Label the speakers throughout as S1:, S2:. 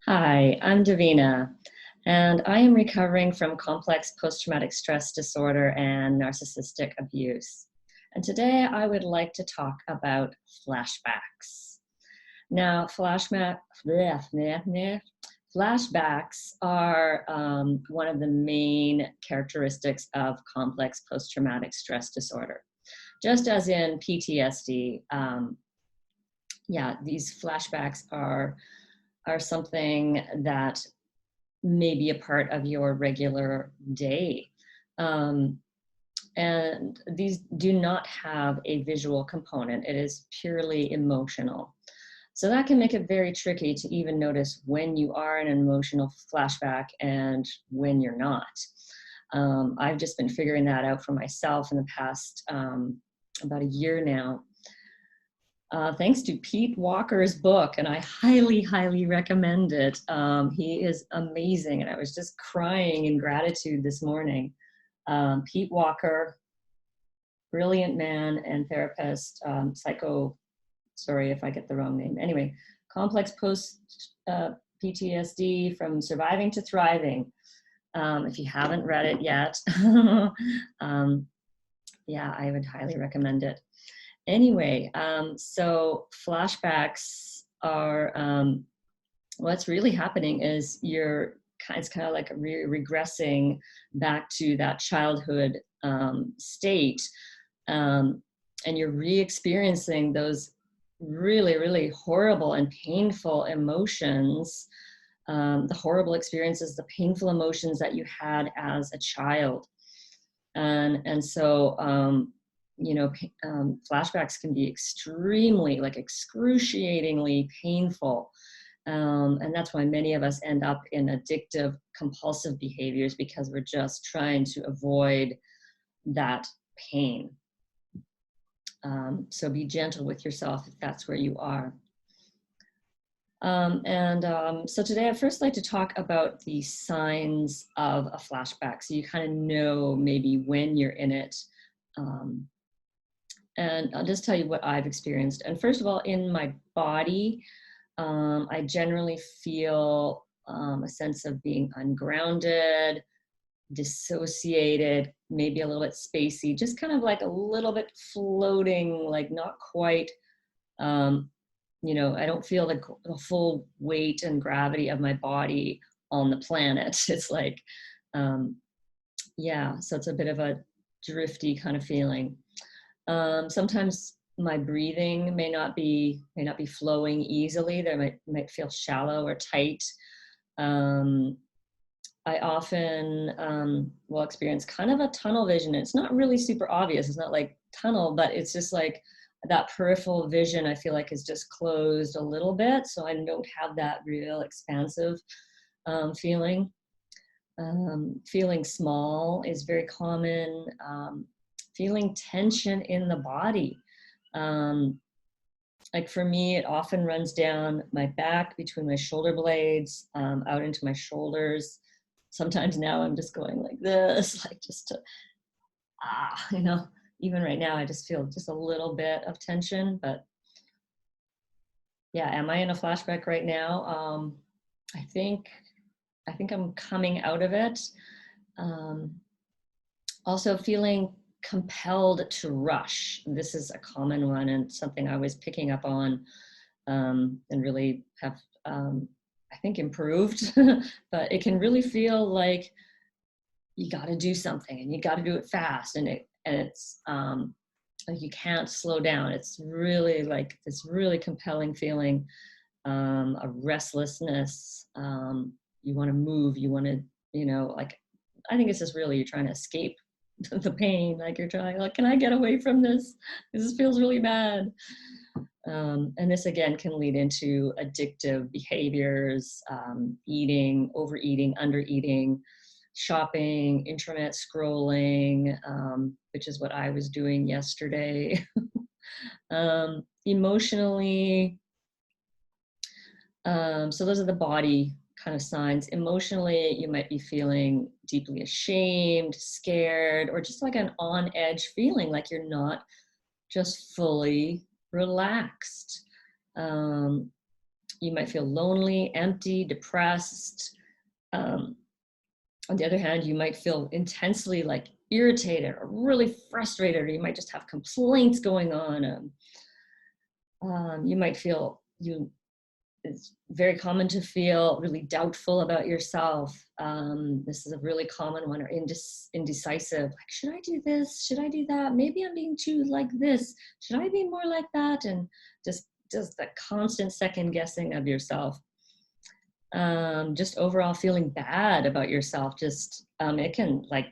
S1: Hi, I'm Davina, and I am recovering from complex post-traumatic stress disorder and narcissistic abuse. And today I would like to talk about flashbacks. Now, flashbacks are one of the main characteristics of complex post-traumatic stress disorder. Just as in PTSD, these flashbacks are something that may be a part of your regular day. And these do not have a visual component. It is purely emotional. So that can make it very tricky to even notice when you are in an emotional flashback and when you're not. I've just been figuring that out for myself in the past about a year now. Thanks to Pete Walker's book, and I highly, highly recommend it. He is amazing, and I was just crying in gratitude this morning. Pete Walker, brilliant man and therapist, sorry if I get the wrong name. Anyway, complex post-PTSD from surviving to thriving. If you haven't read it yet, I would highly recommend it. Anyway, so flashbacks are, what's really happening is it's kind of like regressing back to that childhood state, and you're re-experiencing those really, really horrible and painful emotions, the horrible experiences, the painful emotions that you had as a child. And so, flashbacks can be extremely, excruciatingly painful. And that's why many of us end up in addictive, compulsive behaviors, because we're just trying to avoid that pain. So be gentle with yourself if that's where you are. So today I'd first like to talk about the signs of a flashback, so you kind of know maybe when you're in it. And I'll just tell you what I've experienced. And first of all, in my body, I generally feel a sense of being ungrounded, dissociated, maybe a little bit spacey, just kind of like a little bit floating, like not quite, I don't feel the full weight and gravity of my body on the planet. It's like, so it's a bit of a drifty kind of feeling. Sometimes my breathing may not be flowing easily. There might feel shallow or tight. I often will experience kind of a tunnel vision. It's not really super obvious. It's not like tunnel, but it's just like that peripheral vision, I feel like, is just closed a little bit. So I don't have that real expansive feeling. Feeling small is very common. Feeling tension in the body. Like for me, it often runs down my back, between my shoulder blades, out into my shoulders. Sometimes now I'm just going like this, like just to, even right now I just feel just a little bit of tension. But yeah, am I in a flashback right now? I think I'm coming out of it. Also feeling compelled to rush. This is a common one and something I was picking up on, and really have, I think, improved. But it can really feel like you got to do something and you got to do it fast, and it's like you can't slow down. It's really like this really compelling feeling, a restlessness. You want to move. You want to, I think it's just really, you're trying to escape the pain, like you're trying, like, can I get away from this? This feels really bad. And this again can lead into addictive behaviors, eating, overeating, undereating, shopping, internet scrolling, which is what I was doing yesterday. Emotionally, so those are the body kind of signs. Emotionally, you might be feeling deeply ashamed, scared, or just like an on edge feeling, like you're not just fully relaxed. You might feel lonely, empty, depressed. Um, on the other hand, you might feel intensely like irritated or really frustrated, or you might just have complaints going on. You might feel it's very common to feel really doubtful about yourself. This is a really common one, or indecisive. Like, should I do this? Should I do that? Maybe I'm being too like this. Should I be more like that? And just the constant second guessing of yourself. Just overall feeling bad about yourself. Just it can, like,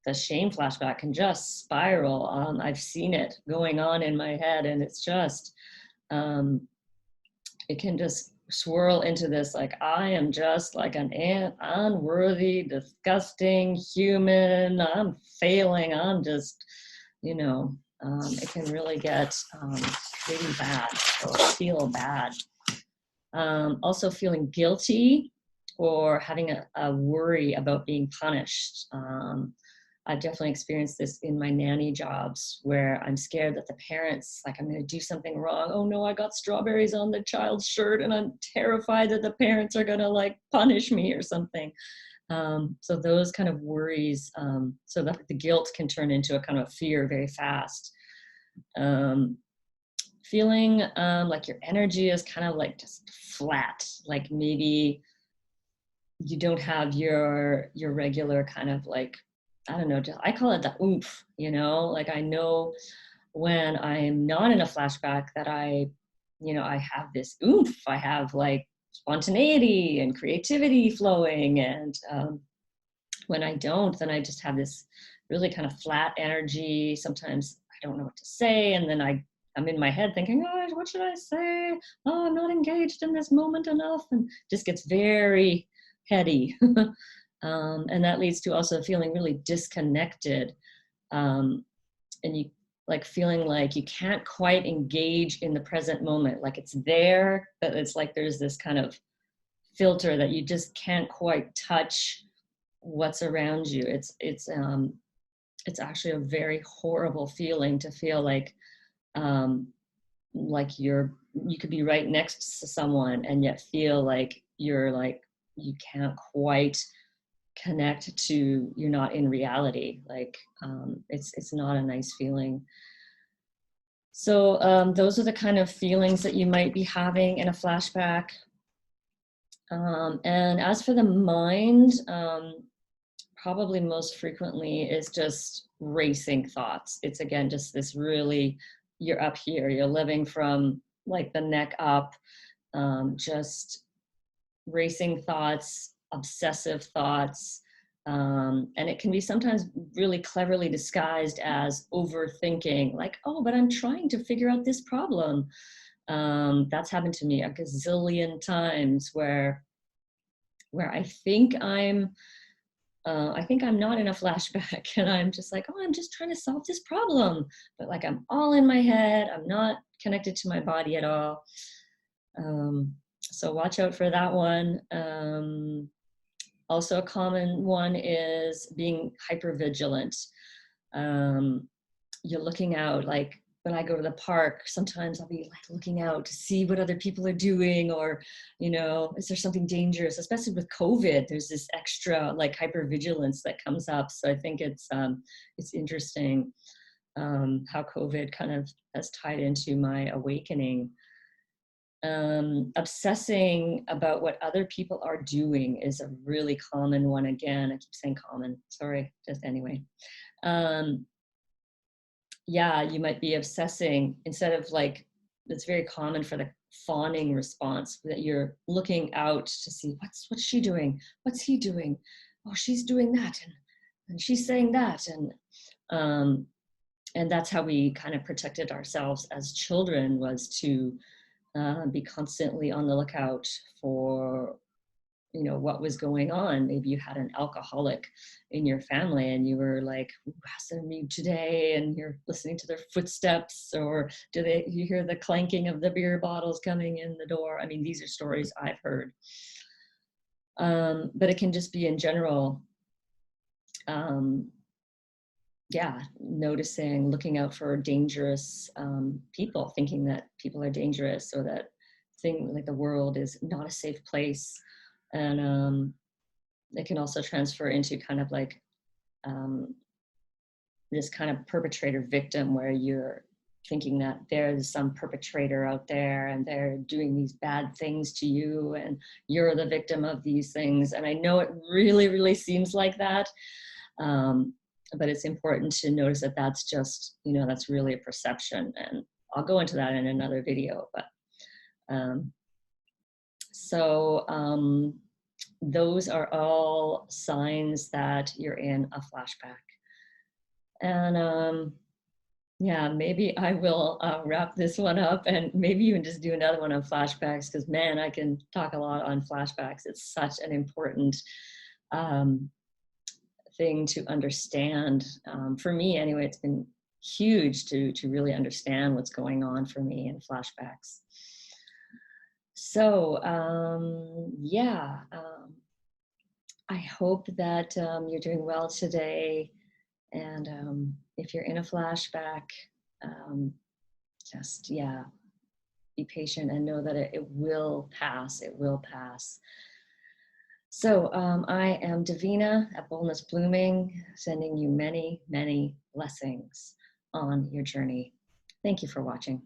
S1: the shame flashback can just spiral. I've seen it going on in my head, and it's just it can just swirl into this, like, I am just like an unworthy, disgusting human. I'm failing. I'm just, it can really get pretty bad, or feel bad. Also feeling guilty, or having a worry about being punished. I've definitely experienced this in my nanny jobs, where I'm scared that the parents, like, I'm going to do something wrong. Oh no, I got strawberries on the child's shirt, and I'm terrified that the parents are going to, like, punish me or something. So those kind of worries, so that the guilt can turn into a kind of fear very fast. Feeling like your energy is kind of like just flat, like maybe you don't have your regular kind of, like, I don't know, I call it the oomph, like, I know when I'm not in a flashback that I have this oomph. I have, like, spontaneity and creativity flowing, and when I don't, then I just have this really kind of flat energy. Sometimes I don't know what to say, and then I'm in my head thinking, oh, what should I say? Oh, I'm not engaged in this moment enough, and just gets very heady. And that leads to also feeling really disconnected, and you, like, feeling like you can't quite engage in the present moment. Like, it's there, but it's like there's this kind of filter that you just can't quite touch what's around you. It's actually a very horrible feeling to feel like you could be right next to someone and yet feel like you can't quite connect to, you're not in reality. Like, it's not a nice feeling. So those are the kind of feelings that you might be having in a flashback. And as for the mind, probably most frequently is just racing thoughts. It's, again, just this really, you're up here, you're living from, like, the neck up, just racing thoughts, obsessive thoughts. And it can be sometimes really cleverly disguised as overthinking, like, oh, but I'm trying to figure out this problem. That's happened to me a gazillion times, where I think I'm not in a flashback, and I'm just like, oh, I'm just trying to solve this problem. But, like, I'm all in my head. I'm not connected to my body at all. So watch out for that one. Also a common one is being hypervigilant. You're looking out, like, when I go to the park, sometimes I'll be, like, looking out to see what other people are doing, or, is there something dangerous? Especially with COVID, there's this extra, like, hypervigilance that comes up. So I think it's interesting how COVID kind of has tied into my awakening. Obsessing about what other people are doing is a really common one. Again, I keep saying common, sorry, just anyway. Yeah, you might be obsessing, instead of, like, it's very common for the fawning response, that you're looking out to see what's she doing, what's he doing, oh, she's doing that, and she's saying that, and that's how we kind of protected ourselves as children, was to be constantly on the lookout for what was going on. Maybe you had an alcoholic in your family, and you were like, who has their mead today, and you're listening to their footsteps, or you hear the clanking of the beer bottles coming in the door. I mean, these are stories I've heard. But it can just be in general, noticing, looking out for dangerous people, thinking that people are dangerous, or that thing, like the world is not a safe place. And it can also transfer into kind of like this kind of perpetrator victim, where you're thinking that there's some perpetrator out there and they're doing these bad things to you and you're the victim of these things. And I know it really, really seems like that. But it's important to notice that that's just, you know, that's really a perception. And I'll go into that in another video. But those are all signs that you're in a flashback. And yeah, maybe I will wrap this one up, and maybe even just do another one on flashbacks, because man, I can talk a lot on flashbacks. It's such an important thing to understand. For me anyway, it's been huge to really understand what's going on for me in flashbacks. So yeah, I hope that you're doing well today. And if you're in a flashback, just, yeah, be patient and know that it will pass. It will pass. So I am Davina at Boldness Blooming, sending you many, many blessings on your journey. Thank you for watching.